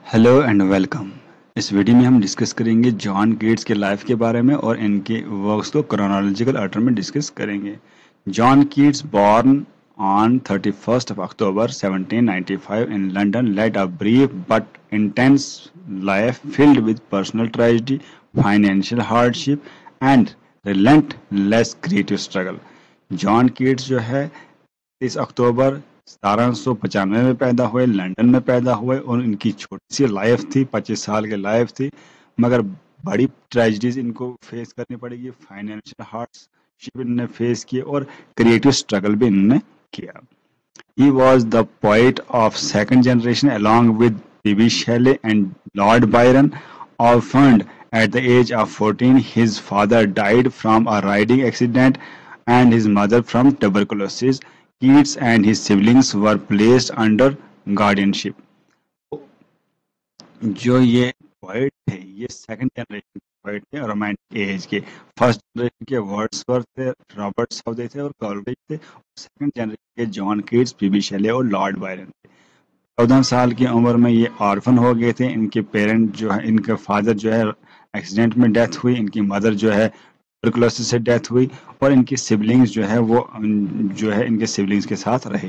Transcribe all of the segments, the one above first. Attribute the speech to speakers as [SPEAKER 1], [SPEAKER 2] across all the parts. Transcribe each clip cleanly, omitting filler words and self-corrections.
[SPEAKER 1] Hello and welcome. इस video में हम डिस्कस करेंगे जॉन कीट्स के लाइफ के बारे में और इनके वर्क्स को क्रोनोलॉजिकल ऑर्डर में डिस्कस करेंगे। John Keats born on 31st of October 1795 in London led a brief but intense life filled with personal tragedy, financial hardship and relentless creative struggle। John Keats जो है 30 अक्टूबर 1795 में पैदा हुए, London में पैदा हुए और इनकी छोटी सी लाइफ थी, 25 साल की लाइफ थी, मगर बड़ी ट्रेजिडीज इनको फेस करनी पड़ेगी। फाइनेंशियल हार्डशिप इन्होंने फेस किए और क्रिएटिव स्ट्रगल भी इन्होंने किया। He was the poet of second generation along with P.B. Shelley and Lord Byron. Orphaned at the age of 14, his father died from a riding accident and his mother from tuberculosis. Keats and his siblings were placed under guardianship. जो ये poet थे ये second generation poet थे romantic as के। First generation के Wordsworth थे, Robert Southey थे और कॉलरिज थे। सेकंड जनरेशन के जॉन कीट्स, पीबी शेले और लॉर्ड बायरन थे। 14 साल की उम्र में ये ऑर्फन हो गए थे। इनके पेरेंट जो है, इनके फादर जो है एक्सीडेंट में डेथ हुई, इनकी मदर जो है ट्यूबरकुलोसिस से डेथ हुई और इनकी सिबलिंग्स जो है वो जो है इनके सिबलिंग्स के साथ रहे।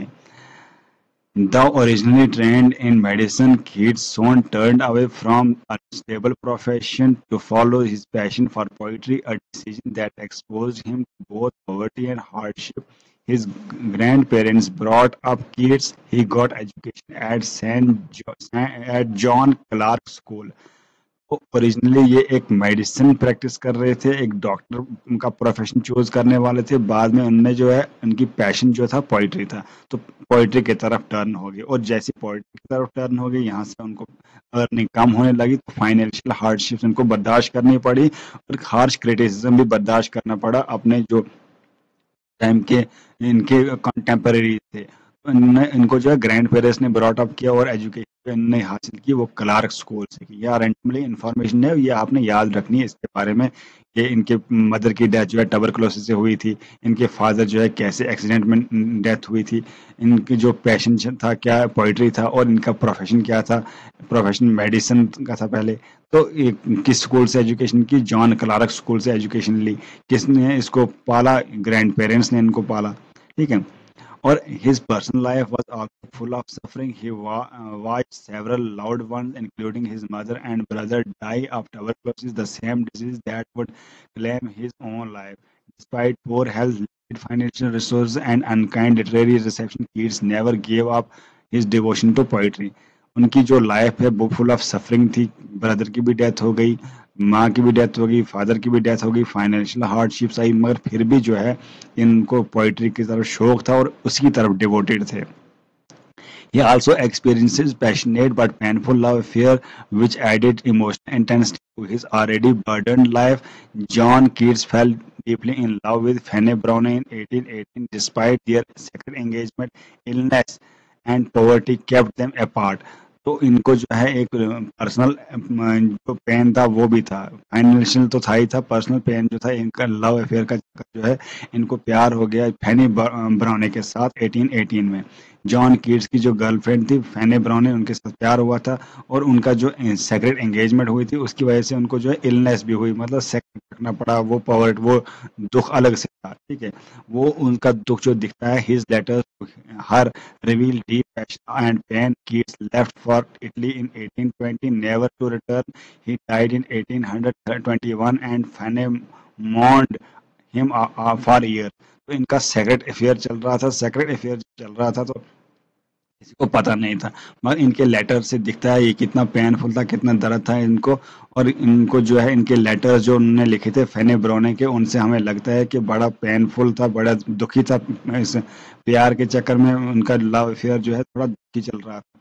[SPEAKER 1] Though originally trained in medicine, Keats soon turned away from a stable profession to follow his passion for poetry, a decision that exposed him to both poverty and hardship. His grandparents brought up Keats. He got education at at John Clark School. वो originally ये एक medicine practice कर रहे थे, एक doctor का profession choose करने वाले थे। बाद में उनने जो है उनकी पैशन जो था पोइट्री था, तो पोइट्री की तरफ टर्न हो गए और जैसे पोइट्री की तरफ टर्न हो गई यहाँ से उनको अर्निंग कम होने लगी, तो फाइनेंशियल हार्डशिप्स उनको बर्दाश्त करनी पड़ी और हार्श क्रिटिसिज्म भी बर्दाश्त करना पड़ा अपने जो टाइम के इनके कंटेम्पररी थे। तो इनको जो है ग्रैंड पेरेंट्स ने ब्रॉट अप किया और एजुकेशन इन्होंने हासिल की वो क्लार्क स्कूल से की। यह रेंडमली इंफॉर्मेशन है, ये आपने याद रखनी है इसके बारे में। ये इनके मदर की डेथ जो है ट्यूबरकुलोसिस से हुई थी, इनके फादर जो है कैसे एक्सीडेंट में डेथ हुई थी, इनकी जो पैशन था क्या पोइट्री था और इनका प्रोफेशन क्या था। प्रोफेशन मेडिसिन का था पहले। तो किस स्कूल से एजुकेशन की? जॉन क्लार्क स्कूल से एजुकेशन ली। किसने इसको पाला? ग्रैंड पेरेंट्स ने इनको पाला, ठीक है। और his personal life was also full of suffering. He watched several loved ones, including his mother and brother, die of tuberculosis, the same disease that would claim his own life. Despite poor health, limited financial resources, and unkind literary reception, Keats never gave up his devotion to poetry. उनकी जो life है वो full of suffering थी। Brother की भी death हो गई, माँ की भी डेथ हो गई, फादर की भी डेथ हो गई, फाइनेंशियल हार्डशिप्स आई, मगर फिर भी जो है इनको पोइट्री की तरफ शौक था और उसकी तरफ डिवोटेड थे। He also experiences passionate but painful love affair which added emotional intensity to his already burdened life. John Keats fell deeply in love with Fanny Brawley in 1818 despite their secret engagement. Illness and poverty kept them apart. तो इनको जो है एक personal जो pen था वो भी था, फाइनेंशियल तो था ही था, पर्सनल पेन जो था इनका लव अफेयर का जो है इनको प्यार हो गया फैनी ब्राउनी के साथ 1818 में। जॉन कीट्स की जो गर्लफ्रेंड थी फैनी ब्राउनी, उनके साथ प्यार हुआ था और उनका जो सेक्रेट एंगेजमेंट हुई थी उसकी वजह से उनको जो है इलनेस भी हुई, मतलब सेक्रेट रखना पड़ा। वो पॉवर्टी, वो दुख अलग से था, ठीक है। वो उनका दुख जो दिखता है his letters her revealed deep passion and pain. Keats left for Italy in 1820, never to return. He died in 1821 and Fanny mourned him for years. तो इनका सेक्रेट अफेयर चल रहा था। सेक्रेट अफेयर चल रहा था तो किसी को पता नहीं था, मगर इनके लेटर से दिखता है ये कितना पेनफुल था, कितना दर्द था इनको। और इनको जो है इनके लेटर्स जो उन्होंने लिखे थे फैनी ब्राउनी के, उनसे हमें लगता है कि बड़ा पेनफुल था, बड़ा दुखी था। इस प्यार के चक्कर में उनका लव अफेयर जो है थोड़ा दुखी चल रहा था।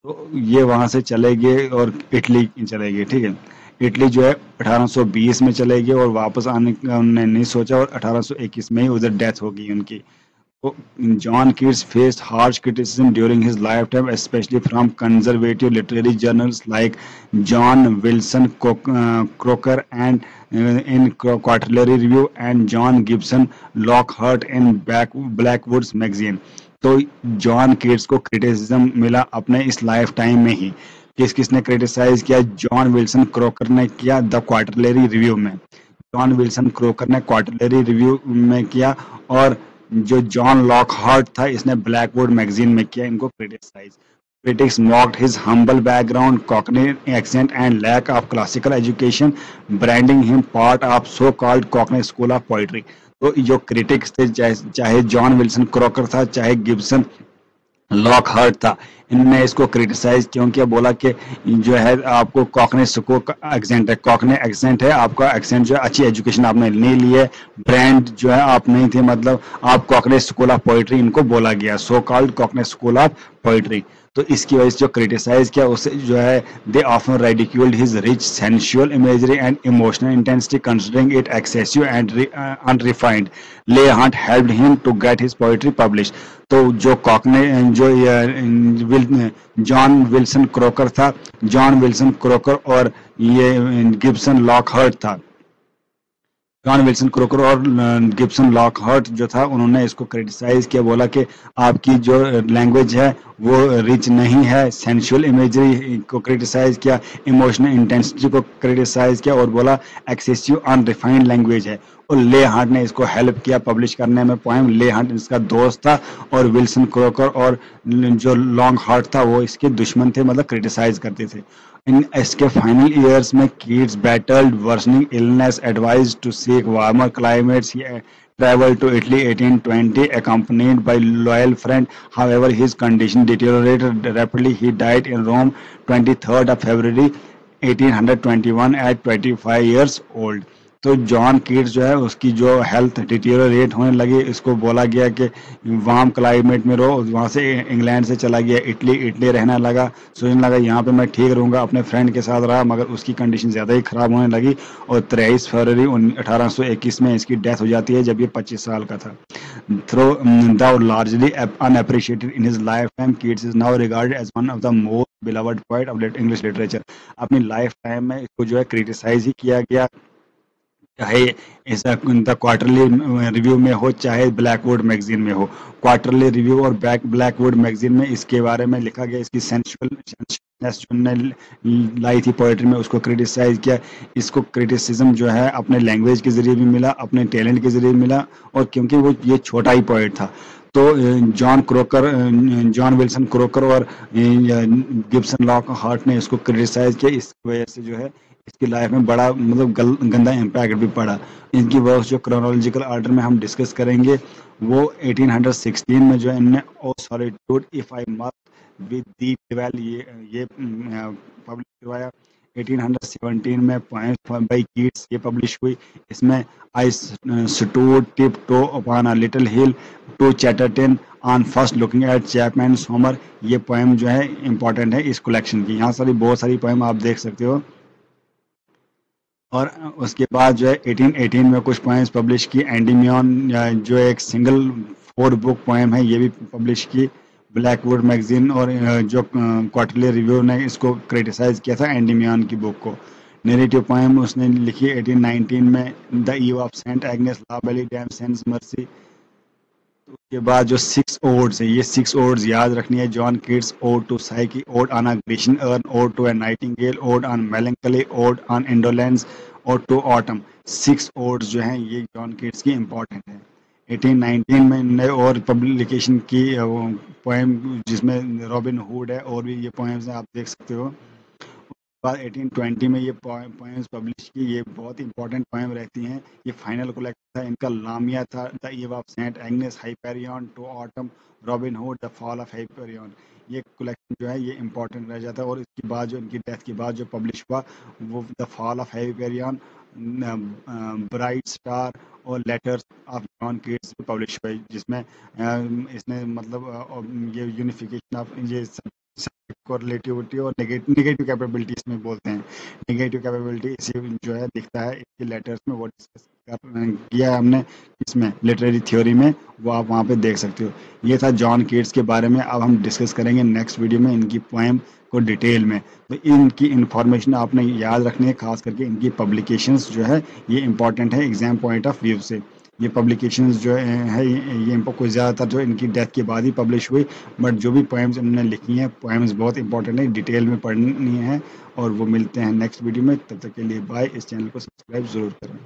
[SPEAKER 1] तो ये वहां से चले गए और इटली चले गए, ठीक है। इटली जो है 1820 में चले गए और वापस आने का उन्होंने नहीं सोचा और 1821 में ही उधर डेथ हो गई उनकी। John Keats faced harsh criticism during his lifetime, especially from conservative literary journals like John Wilson Croker and in Quarterly Review and John Gibson Lockhart in Blackwood's magazine. तो जॉन कीट्स को criticism मिला अपने इस life time में ही। किस किसने criticise किया? John Wilson croaker ने किया द क्वार्टरली रिव्यू में। जॉन विल्सन क्रोकर ने क्वार्टरली रिव्यू में किया, और जो जॉन लॉकहार्ट था इसने ब्लैकवुड मैगजीन में किया इनको criticise. Critics mocked his humble background, Cockney accent, and lack of classical education, branding him part of so-called Cockney School of Poetry. तो जो क्रिटिक्स थे, चाहे जॉन विल्सन क्रोकर था, चाहे गिब्सन लॉक हर्ट था, इनने इसको क्रिटिसाइज क्यों किया? बोला कि जो है आपको कॉकने सुको का एक्सेंट है, कॉकने एक्सेंट है, आपका एक्सेंट जो है अच्छी एजुकेशन आपने नहीं ली है, ब्रांड जो है आप नहीं थे, मतलब आप कॉकने स्कूल ऑफ पोइट्री इनको बोला गया, so called Cockney school of poetry. तो इसकी वजह से जो क्रिटिसाइज किया उसे जो है they often ridiculed his rich sensual imagery and emotional intensity considering it excessive and unrefined. Leigh Hunt helped him to get his poetry publish. तो जो कॉकने जो जॉन विल्सन क्रोकर था, जॉन विल्सन क्रोकर और ये Gibson Lockhart था, John Wilson Croker और Gibson Lockhart जो था, उन्होंने इसको क्रिटिसाइज किया, बोला कि आपकी जो लैंग्वेज है वो रिच नहीं है, सेंसुअल इमेजरी को क्रिटिसाइज किया, इमोशनल इंटेंसिटी को क्रिटिसाइज किया, और बोला एक्सेसिव अनरिफाइंड लैंग्वेज है। और ले हार्ट ने इसको हेल्प किया पब्लिश करने में पोएम। ले हार्ट इसका दोस्त था, और विल्सन क्रोकर और जो लॉन्ग हार्ट था वो इसके दुश्मन थे, मतलब क्रिटिसाइज करते थे। इन इसके फाइनल ईयर्स में Keats battled worsening illness, advised to seek warmer climates. He traveled to Italy 1820 accompanied by loyal friend. However, his condition deteriorated rapidly. He died in Rome 23rd of February 1821 at 25 years old. तो John Keats जो है उसकी जो health deteriorate होने लगी, इसको बोला गया कि वार्म क्लाइमेट में रहो, वहाँ से इंग्लैंड से चला गया इटली रहना लगा, सोचने लगा यहाँ पे मैं ठीक रहूँगा, अपने फ्रेंड के साथ रहा, मगर उसकी कंडीशन ज़्यादा ही ख़राब होने लगी, और 23 फरवरी 1821 में इसकी डेथ हो जाती है जब ये 25 साल का था। Through the largely unappreciated in his lifetime, Keats is now regarded as one of the most beloved poet of English literature. अपनी लाइफ टाइम में इसको जो है क्रिटिसाइज ही किया गया, चाहे ऐसा द क्वार्टरली रिव्यू में हो, चाहे ब्लैकवुड मैगजीन में हो। क्वार्टरली रिव्यू और ब्लैकवुड मैगजीन में इसके बारे में लिखा गया, इसकी सेंसुअल लाई थी पोएट्री में, उसको क्रिटिसाइज किया। इसको क्रिटिसिज्म जो है अपने लैंग्वेज के जरिए भी मिला, अपने टैलेंट के जरिए मिला, और क्योंकि वो ये छोटा ही पोएट था। तो जॉन विल्सन क्रोकर और गिब्सन लॉकहार्ट ने इसको क्रिटिसाइज किया, इस वजह से जो है इसकी लाइफ में बड़ा मतलब गंदा इम्पैक्ट भी पड़ा। इनकी वर्क्स जो क्रोनोलॉजिकल ऑर्डर में हम डिस्कस करेंगे, वो 1816 में जो है इनने O solitude if I must with thee dwell ये पब्लिश करवाया। 1817 में पोएम्स बाय कीट्स ये पब्लिश हुई। इसमें I stood tiptoe upon a little hill to Chatterton on first looking at Chapman's Homer, ये पोएम जो है इंपॉर्टेंट है इस कलेक्शन की। यहाँ सारी बहुत सारी पोएम आप देख सकते हो। और उसके बाद जो है 1818 में कुछ पोएम्स पब्लिश की। एंडीमियन जो एक सिंगल 4 बुक पोएम है, ये भी पब्लिश की ब्लैकवुड मैगजीन, और जो क्वार्टरली रिव्यू ने इसको क्रिटिसाइज किया था एंडीमियन की बुक को। नेरेटिव पोएम उसने लिखी 1819 में, the eve of Saint Agnes la belle dame sans merci. उसके बाद जो 6 ओड्स है, ये 6 ओड्स याद रखनी है। John Keats ode to Psyche, ode on a Grecian urn, ode to a nightingale, ode on melancholy, ode on indolence, ode to autumn. 6 odes जो हैं ये जॉन कीट्स की इंपॉर्टेंट है। 1819 में इन्होंने और पब्लिकेशन की पोएम जिसमें रॉबिन हुड है, और भी ये पोएम्स हैं आप देख सकते हो। बाद 1820 में ये पोएम्स पब्लिश की, ये बहुत इंपॉर्टेंट पोएम रहती हैं। ये फाइनल कलेक्शन था इनका। लामिया था the eve of Saint Agnes, Hyperion to autumn, Robin Hood the fall of Hyperion. ये कलेक्शन जो है ये इंपॉर्टेंट रह जाता है। और इसके बाद जो इनकी डेथ के बाद जो पब्लिश हुआ वो the fall of Hyperion, bright star और letters of John Keats publish हुई, जिसमें इसने मतलब ये यूनिफिकेशन ऑफ ये कोरिलेटिविटी और नेगेटिव कैपेबिलिटी इसमें बोलते हैं। नेगेटिव कैपेबिलिटी इसी जो है दिखता है इसके लेटर्स में, वो डिस्कस किया है हमने इसमें लिटरेरी थ्योरी में, वो आप वहाँ पे देख सकते हो। ये था जॉन कीट्स के बारे में। अब हम डिस्कस करेंगे नेक्स्ट वीडियो में इनकी पोएम को डिटेल में। तो इनकी इंफॉर्मेशन आपने याद रखनी है, खास करके इनकी पब्लिकेशंस जो है ये इंपॉर्टेंट है एग्जाम पॉइंट ऑफ व्यू से। ये पब्लिकेशंस जो है ये इनको कुछ ज़्यादातर जो इनकी डेथ के बाद ही पब्लिश हुई, बट जो भी पोएम्स इन्होंने लिखी हैं, पोएम्स बहुत इंपॉर्टेंट है, डिटेल में पढ़नी है। और वो मिलते हैं नेक्स्ट वीडियो में, तब तक के लिए बाय। इस चैनल को सब्सक्राइब ज़रूर करें।